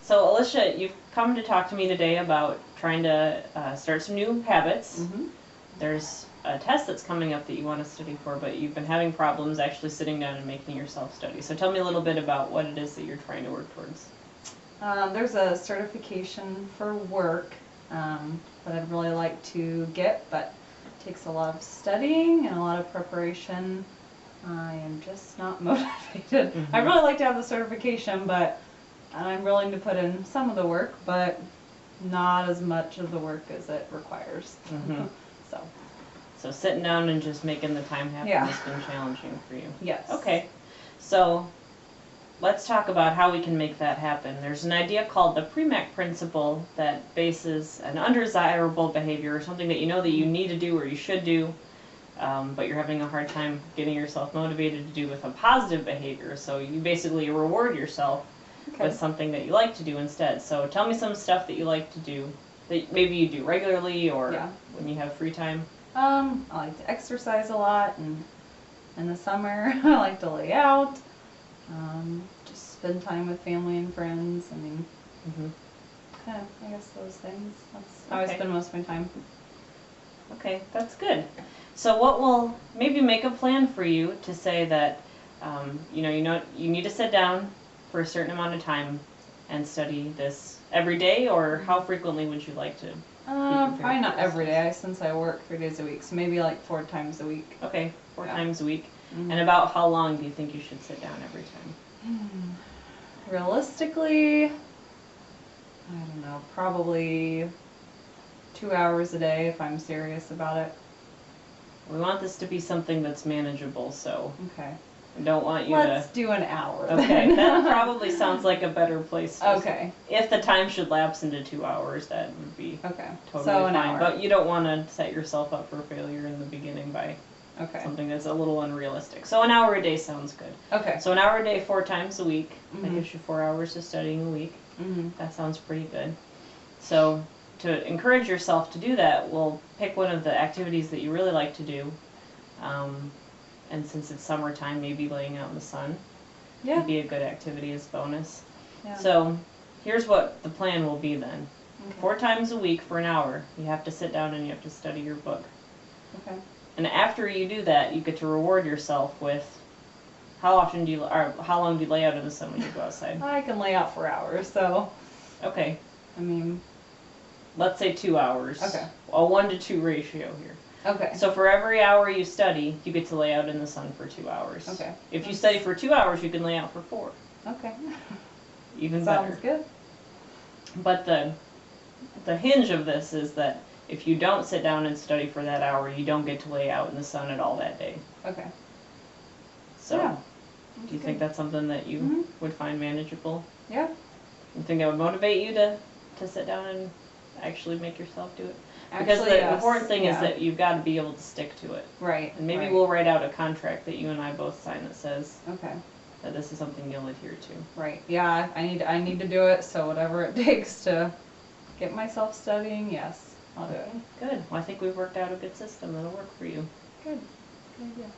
So Alicia, you've come to talk to me today about trying to start some new habits. Mm-hmm. There's a test that's coming up that you want to study for, but you've been having problems actually sitting down and making yourself study. So tell me a little bit about what it is that you're trying to work towards. There's a certification for work that I'd really like to get, but it takes a lot of studying and a lot of preparation. I am just not motivated. Mm-hmm. I really like to have the certification, but I'm willing to put in some of the work, but not as much of the work as it requires. Mm-hmm. So sitting down and just making the time happen Yeah. has been challenging for you. yes. Okay, so let's talk about how we can make that happen. There's an idea called the Premack Principle that bases an undesirable behavior, or something that you know that you need to do or you should do, but you're having a hard time getting yourself motivated to do with a positive behavior. So you basically reward yourself with something that you like to do instead. So tell me some stuff that you like to do, that maybe you do regularly or when you have free time. I like to exercise a lot, and in the summer I like to lay out. Just spend time with family and friends. I mean, I guess those things. That's how I spend most of my time. Okay, that's good. So what will maybe make a plan for you to say that you need to sit down for a certain amount of time and study this every day, or how frequently would you like to? Probably not every day, since I work 3 days a week, so maybe like 4 times a week. Okay, 4 times a week. Mm-hmm. And about how long do you think you should sit down every time? Realistically, I don't know, probably 2 hours a day if I'm serious about it. We want this to be something that's manageable, so okay. I don't want you Let's do an hour. Okay, that probably sounds like a better place. Okay. If the time should lapse into 2 hours, that would be totally so an fine. hour. But you don't want to set yourself up for failure in the beginning by something that's a little unrealistic. So an hour a day sounds good. Okay. So an hour a day, 4 times a week. That gives you 4 hours of studying a week. That sounds pretty good. So to encourage yourself to do that, we'll pick one of the activities that you really like to do. And since it's summertime, maybe laying out in the sun would be a good activity as bonus. Yeah. So here's what the plan will be then. 4 times a week for an hour, you have to sit down and you have to study your book. Okay. And after you do that, you get to reward yourself with how long do you lay out in the sun when you go outside? I can lay out for hours, so. Okay. I mean. Let's say 2 hours. Okay. A 1 to 2 ratio here. Okay. So for every hour you study, you get to lay out in the sun for 2 hours. Okay. If you study for 2 hours, you can lay out for 4. Okay. Even better. Sounds good. But the hinge of this is that if you don't sit down and study for that hour, you don't get to lay out in the sun at all that day. Okay. So, do you think that's something that you would find manageable? Yeah. You think that would motivate you to sit down and actually make yourself do it? Because Actually, the important thing is that you've got to be able to stick to it. Right. And maybe we'll write out a contract that you and I both sign that says that this is something you'll adhere to. Right. Yeah, I need to do it, so whatever it takes to get myself studying, yes, I'll do it. Good. Well, I think we've worked out a good system that'll work for you. Good. Good idea.